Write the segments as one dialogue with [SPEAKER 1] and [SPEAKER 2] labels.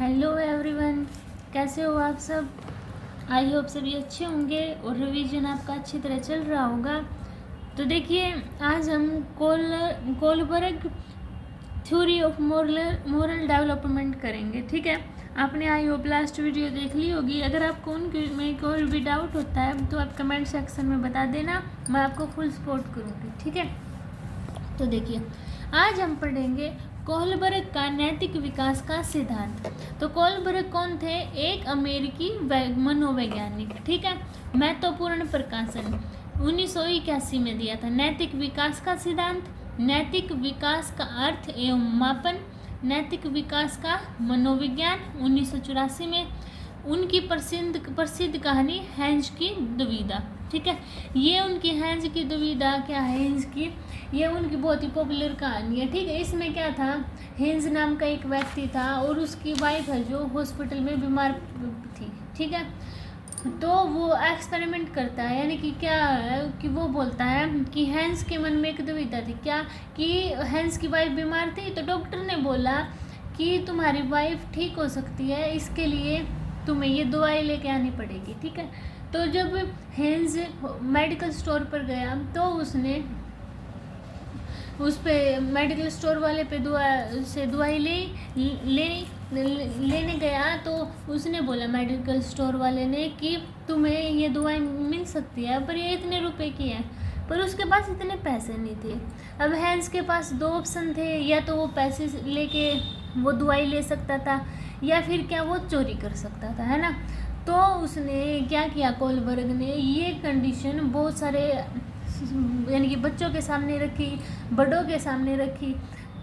[SPEAKER 1] Hello everyone, कैसे हो आप सब। आई होप सभी अच्छे होंगे और रिवीजन आपका अच्छी तरह चल रहा होगा। तो देखिए, आज हम Kohlberg theory of moral development करेंगे। ठीक है, आपने आई होप लास्ट वीडियो देख ली होगी। अगर आपको उनके में कोई भी डाउट होता है तो आप कमेंट सेक्शन में बता देना, मैं आपको फुल सपोर्ट करूँगी। ठीक है, तो देखिए, आज हम पढ़ेंगे कोलबर्ग का नैतिक विकास का सिद्धांत। तो कोलबर्ग कौन थे? एक अमेरिकी मनोवैज्ञानिक। ठीक है, महत्वपूर्ण प्रकाशन 1981 में दिया था। नैतिक विकास का सिद्धांत, नैतिक विकास का अर्थ एवं मापन, नैतिक विकास का मनोविज्ञान 1984 में। उनकी प्रसिद्ध कहानी हैंज की दुविधा। ठीक है, ये उनकी हैंज की दुविधा क्या है, हैंज की, ये उनकी बहुत ही पॉपुलर कहानी है। ठीक है, इसमें क्या था, हैंज नाम का एक व्यक्ति था और उसकी वाइफ है जो हॉस्पिटल में बीमार थी। ठीक है, तो वो एक्सपेरिमेंट करता है, यानी कि क्या है कि वो बोलता है कि हैंस के मन में एक दुविधा थी, क्या कि हैंस की वाइफ बीमार थी, तो डॉक्टर ने बोला कि तुम्हारी वाइफ ठीक हो सकती है, इसके लिए तुम्हें ये दवाई लेके आनी पड़ेगी। ठीक है, तो जब हैंस मेडिकल स्टोर पर गया तो उसने उस पे मेडिकल स्टोर वाले पे दवाई लेने गया, तो उसने बोला मेडिकल स्टोर वाले ने कि तुम्हें ये दवाई मिल सकती है, पर ये इतने रुपए की है। पर उसके पास इतने पैसे नहीं थे। अब हैंस के पास दो ऑप्शन थे, या तो वो पैसे लेके वो दवाई ले सकता था, या फिर क्या वो चोरी कर सकता था, है ना। तो उसने क्या किया, कोलबर्ग ने ये कंडीशन बहुत सारे यानी कि बच्चों के सामने रखी, बड़ों के सामने रखी।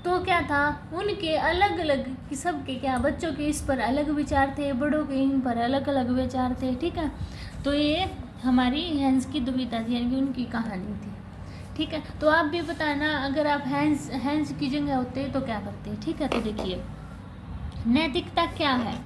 [SPEAKER 1] तो क्या था, उनके अलग अलग सबके क्या, बच्चों के इस पर अलग विचार थे, बड़ों के इन पर अलग अलग विचार थे। ठीक है, तो ये हमारी हैंस की दुविधा थी, यानी कि उनकी कहानी थी। ठीक है, तो आप भी बताना अगर आप हैंस की जगह होते तो क्या करते। ठीक है, तो देखिए, नैतिकता क्या है,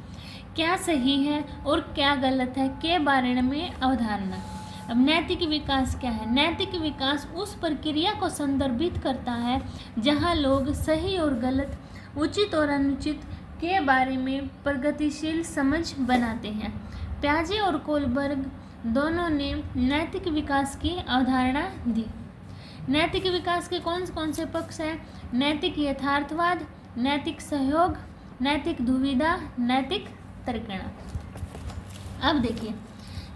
[SPEAKER 1] क्या सही है और क्या गलत है के बारे में अवधारणा। अब नैतिक विकास क्या है? नैतिक विकास उस प्रक्रिया को संदर्भित करता है जहां लोग सही और गलत, उचित और अनुचित के बारे में प्रगतिशील समझ बनाते हैं। प्याजे और कोलबर्ग दोनों ने नैतिक विकास की अवधारणा दी। नैतिक विकास के कौन से पक्ष हैं? नैतिक यथार्थवाद, नैतिक सहयोग, नैतिक दुविधा, नैतिक तर्कणा। अब देखिए,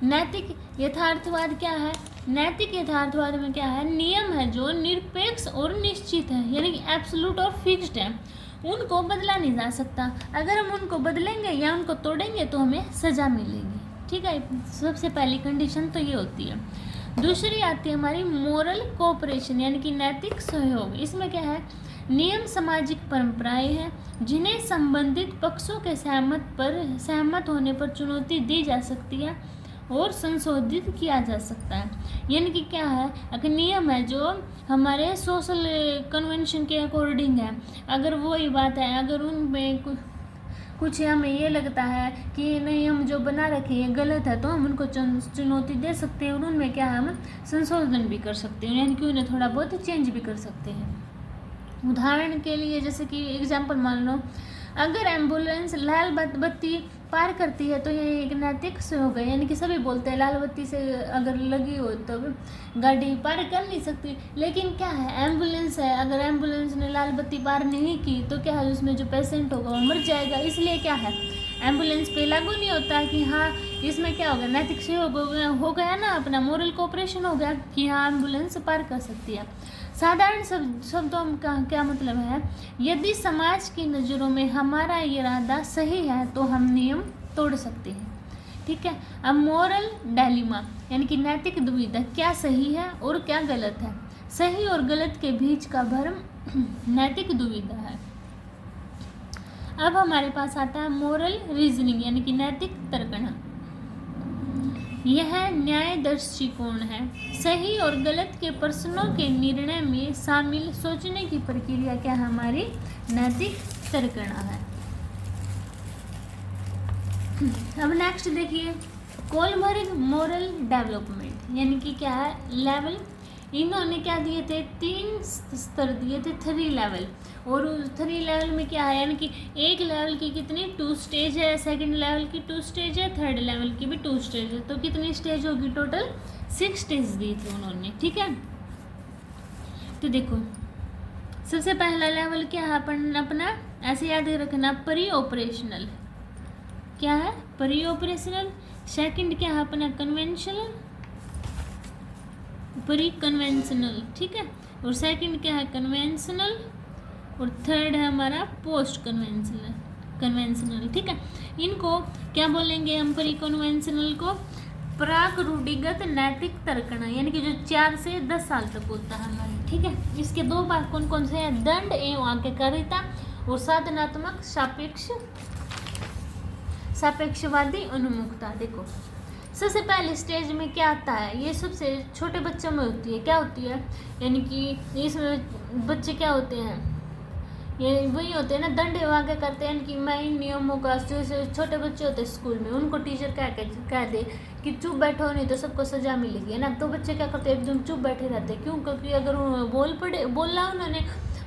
[SPEAKER 1] नैतिक यथार्थवाद क्या है? नैतिक यथार्थवाद में क्या है, नियम है जो निरपेक्ष और निश्चित है, यानी कि एब्सोल्यूट और फिक्स्ड है, उनको बदला नहीं जा सकता। अगर हम उनको बदलेंगे या उनको तोड़ेंगे तो हमें सजा मिलेगी। ठीक है, सबसे पहली कंडीशन तो ये होती है। दूसरी आती है हमारी मोरल कोऑपरेशन, यानी कि नैतिक सहयोग। इसमें क्या है, नियम सामाजिक परंपराएं हैं जिन्हें संबंधित पक्षों के सहमत होने पर चुनौती दी जा सकती है और संशोधित किया जा सकता है। यानी कि क्या है, अगर नियम है जो हमारे सोशल कन्वेंशन के अकॉर्डिंग है, अगर वही बात है, अगर उनमें कुछ हमें ये लगता है कि नहीं, हम जो बना रखे हैं गलत है, तो हम उनको चुनौती दे सकते हैं और उनमें क्या है, हम संशोधन भी कर सकते हैं, यानी कि उन्हें थोड़ा बहुत चेंज भी कर सकते हैं। उदाहरण के लिए, जैसे कि एग्जाम्पल मान लो, अगर एम्बुलेंस लाल बत्ती पार करती है तो ये एक नैतिक सहयोग है, यानी कि सभी बोलते हैं लाल बत्ती से अगर लगी हो तो गाड़ी पार कर नहीं सकती, लेकिन क्या है, एम्बुलेंस है, अगर एम्बुलेंस ने लाल बत्ती पार नहीं की तो क्या है, उसमें जो पेशेंट होगा वो मर जाएगा। इसलिए क्या है, एम्बुलेंस पे लागू नहीं होता कि हाँ, इसमें क्या होगा, नैतिक सहयोग हो गया ना, अपना मोरल कोऑपरेशन हो गया कि हाँ एम्बुलेंस पार कर सकती है। साधारण शब्दों का क्या मतलब है, यदि समाज की नज़रों में हमारा इरादा सही है तो हम नियम तोड़ सकते हैं। ठीक है, अब मोरल डायलिमा, यानी कि नैतिक दुविधा, क्या सही है और क्या गलत है। सही और गलत के बीच का भ्रम नैतिक दुविधा है। अब हमारे पास आता है मोरल रीजनिंग, यानी कि नैतिक तर्कना। यह न्याय दृष्टिकोण है, सही और गलत के प्रश्नों के निर्णय में शामिल सोचने की प्रक्रिया क्या है, हमारी नैतिक तर्कना है। अब नेक्स्ट देखिए, कोलबर्ग मोरल डेवलपमेंट, यानी कि क्या है, लेवल इन्होंने क्या दिए थे, 3 स्तर दिए थे, 3 लेवल। और 3 लेवल में क्या है, यानी कि एक लेवल की कितनी 2 स्टेज है, सेकंड लेवल की 2 स्टेज है, थर्ड लेवल की भी 2 स्टेज है, तो कितनी स्टेज होगी टोटल 6 स्टेज दी थी उन्होंने। ठीक है, तो देखो सबसे पहला लेवल क्या है अपना, ऐसे याद रखना, प्री ऑपरेशनल। क्या है, प्री ऑपरेशनल। सेकंड क्या है अपना, कन्वेंशनल, प्री कन्वेंशनल। ठीक है, और सेकंड क्या है, कन्वेंशनल, और थर्ड है हमारा पोस्ट कन्वेंशनल। ठीक है, इनको क्या बोलेंगे हम, प्री कन्वेंशनल को प्राक रूढ़िगत नैतिक तर्कना, यानी कि जो 4 से 10 साल तक होता है हमारे। ठीक है, इसके 2 भाग कौन कौन से हैं, दंड एवं आज्ञाकारिता और साधनात्मक सापेक्षवादी उन्मुखता। देखो सबसे पहले स्टेज में क्या आता है, ये सबसे छोटे बच्चों में होती है। क्या होती है, यानी कि इसमें बच्चे क्या होते हैं, ये वही होते हैं ना, दंड एवं करते हैं कि मैं इन नियमों का, जो छोटे बच्चे होते हैं स्कूल में, उनको टीचर कह दे कि चुप बैठो नहीं तो सबको सजा मिलेगी, है ना। तो बच्चे क्या करते हैं, एकदम चुप बैठे रहते हैं। क्यों, क्योंकि अगर बोलना उन्होंने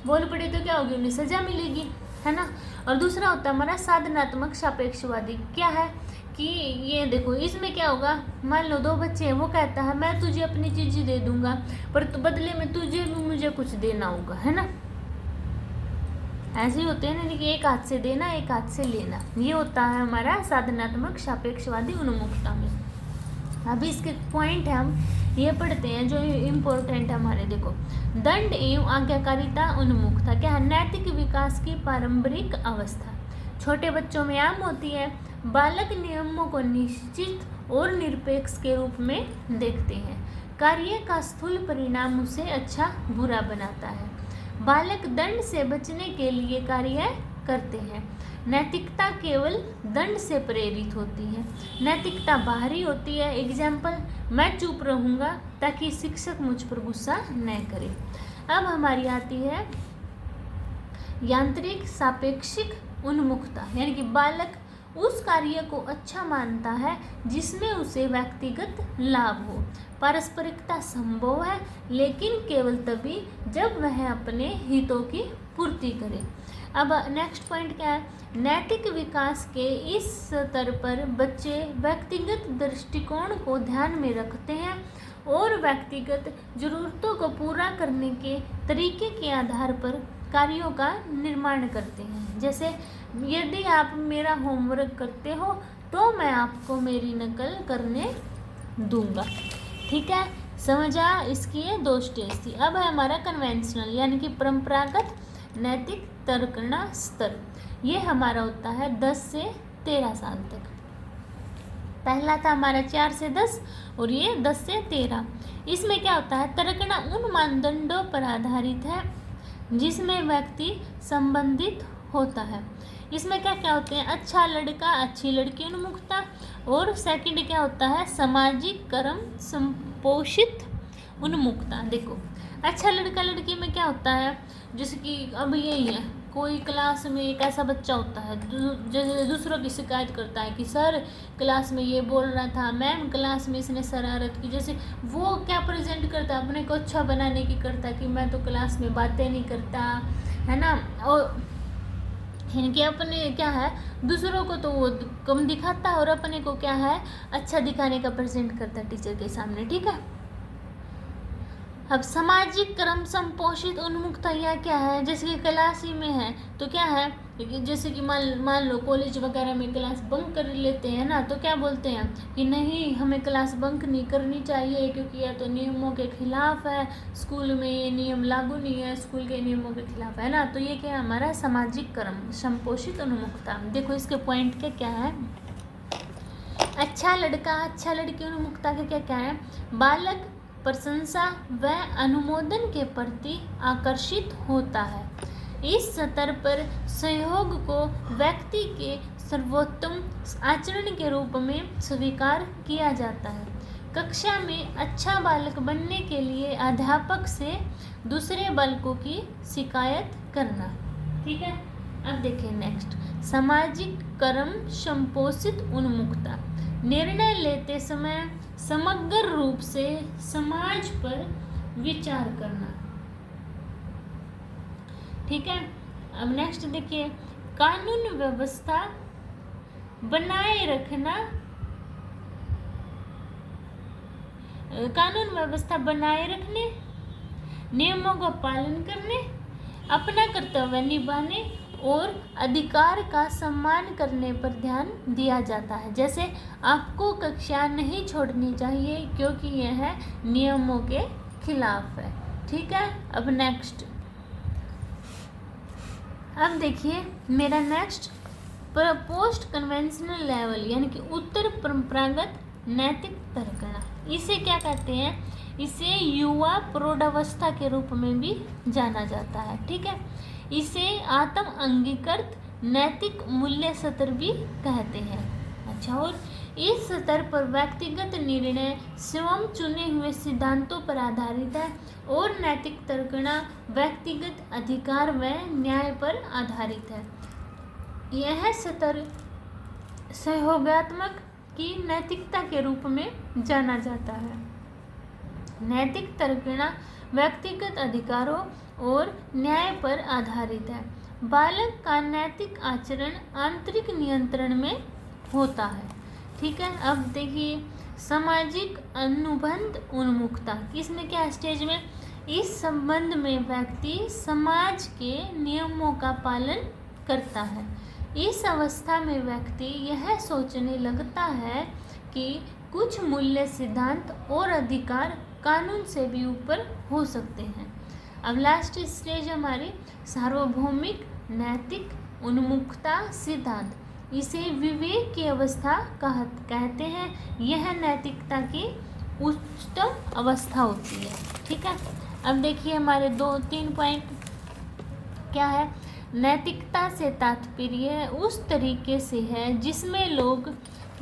[SPEAKER 1] बोल पड़े तो क्या होगी, उन्हें सजा मिलेगी, है ना। और दूसरा होता है हमारा साधनात्मक सापेक्षवादी। क्या है कि ये देखो, इसमें क्या होगा, मान लो 2 बच्चे हैं, वो कहता है मैं तुझे अपनी चीज़ें दे दूंगा, पर बदले में तुझे भी मुझे कुछ देना होगा, है ना। ऐसे ही होते हैं ना कि एक हाथ से देना, एक हाथ से लेना, ये होता है हमारा साधनात्मक सापेक्षवादी उन्मुखता में। अभी इसके पॉइंट है, हम ये पढ़ते हैं जो इम्पोर्टेंट है हमारे। देखो, दंड एवं आज्ञाकारिता उन्मुखता क्या है, नैतिक विकास की पारंपरिक अवस्था छोटे बच्चों में आम होती है। बालक नियमों को निश्चित और निरपेक्ष के रूप में देखते हैं। कार्य का स्थूल परिणाम उसे अच्छा बुरा बनाता है। बालक दंड से बचने के लिए कार्य करते हैं। नैतिकता केवल दंड से प्रेरित होती है। नैतिकता बाहरी होती है। एग्जाम्पल, मैं चुप रहूँगा ताकि शिक्षक मुझ पर गुस्सा न करे। अब हमारी आती है यांत्रिक सापेक्षिक उन्मुखता, यानी कि बालक उस कार्य को अच्छा मानता है जिसमें उसे व्यक्तिगत लाभ हो। पारस्परिकता संभव है, लेकिन केवल तभी जब वह अपने हितों की पूर्ति करे। अब नेक्स्ट पॉइंट क्या है, नैतिक विकास के इस स्तर पर बच्चे व्यक्तिगत दृष्टिकोण को ध्यान में रखते हैं और व्यक्तिगत जरूरतों को पूरा करने के तरीके के आधार पर कार्यों का निर्माण करते हैं। जैसे यदि आप मेरा होमवर्क करते हो तो मैं आपको मेरी नकल करने दूंगा। ठीक है, समझा। इसकी ये 2 स्टेज थी। अब है हमारा कन्वेंशनल, यानी कि परंपरागत नैतिक तर्कना स्तर। ये हमारा होता है 10 से 13 साल तक। पहला था हमारा 4 से 10 और ये 10 से 13। इसमें क्या होता है, तर्कना उन मानदंडों पर आधारित है जिसमें व्यक्ति संबंधित होता है। इसमें क्या क्या होते हैं, अच्छा लड़का अच्छी लड़की उन्मुखता, और सेकंड क्या होता है, सामाजिक कर्म संपोषित उन्मुखता। देखो, अच्छा लड़का लड़की में क्या होता है, जैसे कि अब यही है, कोई क्लास में एक ऐसा बच्चा होता है जो दूसरों की शिकायत करता है कि सर क्लास में ये बोल रहा था, मैम क्लास में इसने शरारत की। जैसे वो क्या प्रेजेंट करता है, अपने को अच्छा बनाने की करता है कि मैं तो क्लास में बातें नहीं करता, है ना। और इनके अपने क्या है, दूसरों को तो वो कम दिखाता है और अपने को क्या है, अच्छा दिखाने का प्रेजेंट करता है टीचर के सामने। ठीक है, अब सामाजिक क्रम संपोषित उन्मुखता यह क्या है, जैसे कि क्लास ही में है तो क्या है, जैसे कि मान लो कॉलेज वगैरह में क्लास बंक कर लेते हैं ना, तो क्या बोलते हैं कि नहीं हमें क्लास बंक नहीं करनी चाहिए क्योंकि यह तो नियमों के खिलाफ है, स्कूल में ये नियम लागू नहीं है, स्कूल के नियमों के खिलाफ है ना। तो ये क्या है हमारा सामाजिक क्रम संपोषित उन्मुखता। देखो इसके पॉइंट क्या है, अच्छा लड़का अच्छा लड़की उन्मुखता के क्या क्या है, बालक प्रशंसा व अनुमोदन के प्रति आकर्षित होता है। इस स्तर पर सहयोग को व्यक्ति के सर्वोत्तम आचरण के रूप में स्वीकार किया जाता है। कक्षा में अच्छा बालक बनने के लिए अध्यापक से दूसरे बालकों की शिकायत करना। ठीक है, अब देखें नेक्स्ट, सामाजिक कर्म संपोषित उन्मुखता। निर्णय लेते समय समग्र रूप से समाज पर विचार करना। ठीक है, अब नेक्स्ट देखिए, कानून व्यवस्था बनाए रखना, कानून व्यवस्था बनाए रखने, नियमों का पालन करने, अपना कर्तव्य निभाने और अधिकार का सम्मान करने पर ध्यान दिया जाता है। जैसे आपको कक्षा नहीं छोड़नी चाहिए क्योंकि यह नियमों के खिलाफ है। ठीक है, अब नेक्स्ट, अब देखिए मेरा नेक्स्ट, पोस्ट कन्वेंशनल लेवल यानी कि उत्तर परंपरागत नैतिक तर्कना। इसे क्या कहते हैं? इसे युवा प्रौढ़ावस्था के रूप में भी जाना जाता है। ठीक है, इसे आत्म अंगीकृत नैतिक मूल्य स्तर भी कहते हैं। अच्छा, और इस स्तर पर व्यक्तिगत निर्णय स्वयं चुने हुए सिद्धांतों पर आधारित है और नैतिक तर्कना व्यक्तिगत अधिकार व न्याय पर आधारित है। यह स्तर सहयोगात्मक की नैतिकता के रूप में जाना जाता है। नैतिक तर्कना व्यक्तिगत अधिकारों और न्याय पर आधारित है। बालक का नैतिक आचरण आंतरिक नियंत्रण में होता है। ठीक है, अब देखिए सामाजिक अनुबंध उन्मुखता, किसमें क्या स्टेज में? इस संबंध में व्यक्ति समाज के नियमों का पालन करता है। इस अवस्था में व्यक्ति यह सोचने लगता है कि कुछ मूल्य, सिद्धांत और अधिकार कानून से भी ऊपर हो सकते हैं। अब लास्ट स्टेज हमारी सार्वभौमिक नैतिक उन्मुखता सिद्धांत, इसे विवेक की अवस्था कहते हैं। यह नैतिकता की उच्चतम अवस्था होती है। ठीक है, अब देखिए हमारे 2-3 पॉइंट क्या है? नैतिकता से तात्पर्य उस तरीके से है जिसमें लोग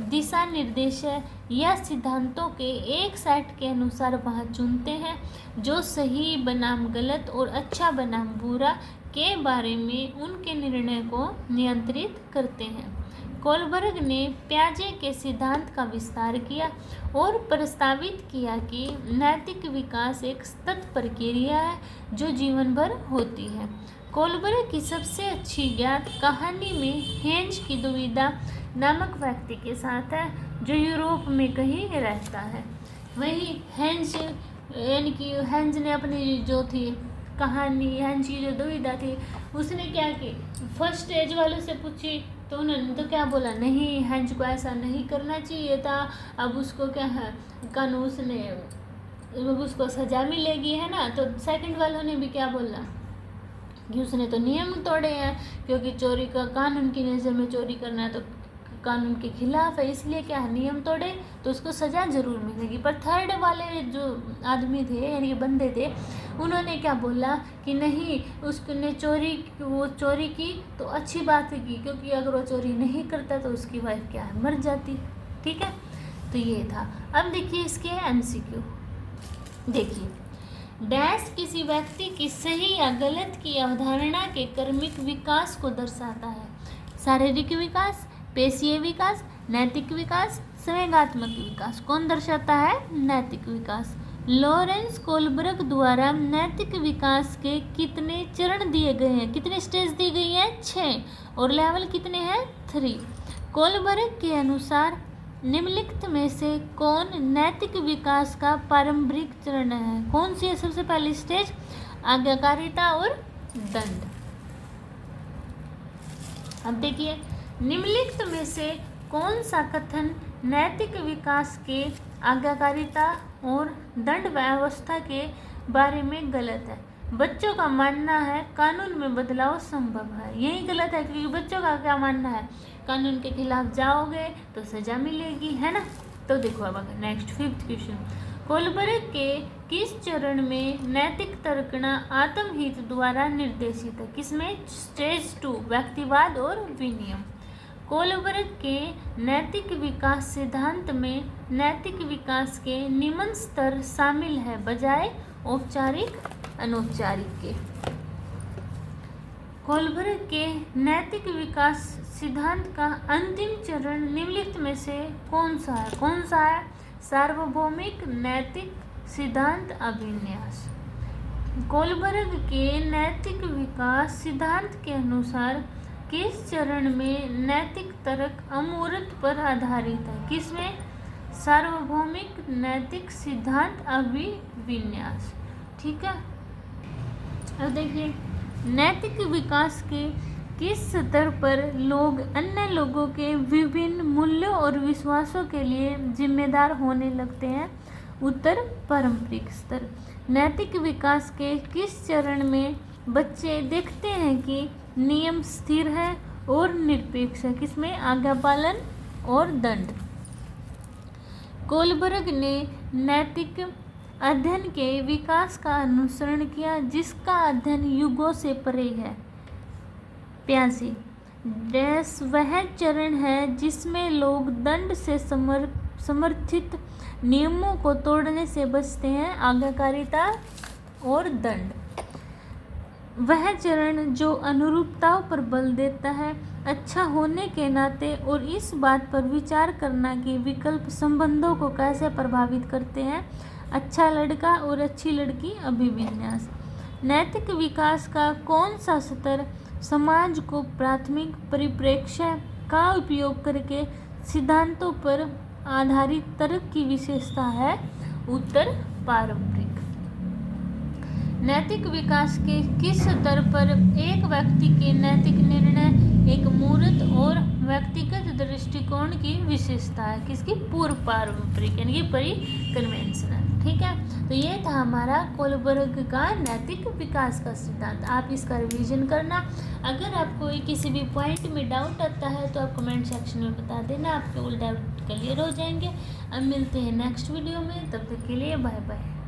[SPEAKER 1] दिशा निर्देश या सिद्धांतों के एक सेट के अनुसार वह चुनते हैं जो सही बनाम गलत और अच्छा बनाम बुरा के बारे में उनके निर्णय को नियंत्रित करते हैं। कोलबर्ग ने प्याजे के सिद्धांत का विस्तार किया और प्रस्तावित किया कि नैतिक विकास एक सतत प्रक्रिया है जो जीवन भर होती है। कोलबर्ग की सबसे अच्छी ज्ञात कहानी में हेंज की दुविधा नामक व्यक्ति के साथ है जो यूरोप में कहीं रहता है। वही हेंज यानी कि हेंज ने अपनी जो थी कहानी, हेंज की जो दुविधा थी, उसने क्या की, फर्स्ट स्टेज वालों से पूछी तो उन्होंने तो क्या बोला, नहीं हेंज को ऐसा नहीं करना चाहिए था। अब उसको क्या है, कानून उसको सजा मिलेगी, है ना। तो सेकंड वालों ने भी क्या बोला कि उसने तो नियम तोड़े हैं, क्योंकि चोरी का कानून की नज़र में चोरी करना है तो कानून के खिलाफ है, इसलिए क्या है, नियम तोड़े तो उसको सज़ा ज़रूर मिलेगी। पर थर्ड वाले जो आदमी थे यानी कि बंदे थे, उन्होंने क्या बोला कि नहीं, उसने वो चोरी की तो अच्छी बात की, क्योंकि अगर वो चोरी नहीं करता तो उसकी वाइफ क्या है, मर जाती। ठीक है, तो ये था। अब देखिए इसके MCQ, देखिए डैश किसी व्यक्ति की सही या गलत की अवधारणा के कर्मिक विकास को दर्शाता है। शारीरिक विकास, पेशीय विकास, नैतिक विकास, संवेगात्मक विकास। कौन दर्शाता है? नैतिक विकास। लॉरेंस कोलबर्ग द्वारा नैतिक विकास के कितने चरण दिए गए हैं, कितने स्टेज दी गई हैं? 6, और लेवल कितने हैं? 3। कोलबर्ग के अनुसार निम्नलिखित में से कौन नैतिक विकास का प्रारंभिक चरण है? कौन सी है सबसे पहली स्टेज? आज्ञाकारिता और दंड। अब देखिए निम्नलिखित में से कौन सा कथन नैतिक विकास के आज्ञाकारिता और दंड व्यवस्था के बारे में गलत है? बच्चों का मानना है कानून में बदलाव संभव है, यही गलत है, क्योंकि बच्चों का क्या मानना है, कानून के खिलाफ जाओगे तो सजा मिलेगी, है ना। तो देखो अब नेक्स्ट 5th क्वेश्चन, कोलबर्ग के किस चरण में नैतिक तर्कना आत्महित द्वारा निर्देशित है? किसमें? स्टेज 2, व्यक्तिवाद और विनियम। कोलबर्ग के नैतिक विकास सिद्धांत में नैतिक विकास के निम्न स्तर शामिल है बजाय औपचारिक अनौपचारिक के। कोलबर्ग के नैतिक विकास सिद्धांत का अंतिम चरण निम्नलिखित में से कौन सा है? सार्वभौमिक नैतिक सिद्धांत अभिन्यास। कोलबर्ग के नैतिक विकास सिद्धांत के अनुसार किस चरण में नैतिक तर्क अमूर्त पर आधारित है? किसमें? सार्वभौमिक नैतिक सिद्धांत अभिविन्यास। ठीक है, अब देखिए नैतिक विकास के किस स्तर पर लोग अन्य लोगों के विभिन्न मूल्यों और विश्वासों के लिए जिम्मेदार होने लगते हैं? उत्तर पारंपरिक स्तर। नैतिक विकास के किस चरण में बच्चे देखते हैं कि नियम स्थिर है और निरपेक्ष है? किसमें? आज्ञा पालन और दंड। कोलबर्ग ने नैतिक अध्ययन के विकास का अनुसरण किया जिसका अध्ययन युगों से परे है। प्यासी डैश वह चरण है जिसमें लोग दंड से समर्थित नियमों को तोड़ने से बचते हैं। आज्ञाकारिता और दंड। वह चरण जो अनुरूपताओं पर बल देता है, अच्छा होने के नाते, और इस बात पर विचार करना कि विकल्प संबंधों को कैसे प्रभावित करते हैं। अच्छा लड़का और अच्छी लड़की अभिविन्यास। नैतिक विकास का कौन सा स्तर समाज को प्राथमिक परिप्रेक्ष्य का उपयोग करके सिद्धांतों पर आधारित तर्क की विशेषता है? उत्तर पारंपरिक। नैतिक विकास के किस स्तर पर एक व्यक्ति के नैतिक निर्णय एक मूर्त और व्यक्तिगत दृष्टिकोण की विशेषता है? किसकी? पूर्व पारंपरिक यानी कि परि कन्वेंशनल। ठीक है, तो ये था हमारा कोलबर्ग का नैतिक विकास का सिद्धांत। आप इसका रिवीजन करना। अगर आपको किसी भी पॉइंट में डाउट आता है तो आप कमेंट सेक्शन में बता देना, आपके ऑल डाउट क्लियर हो जाएंगे। अब मिलते हैं नेक्स्ट वीडियो में, तब तक के लिए बाय बाय।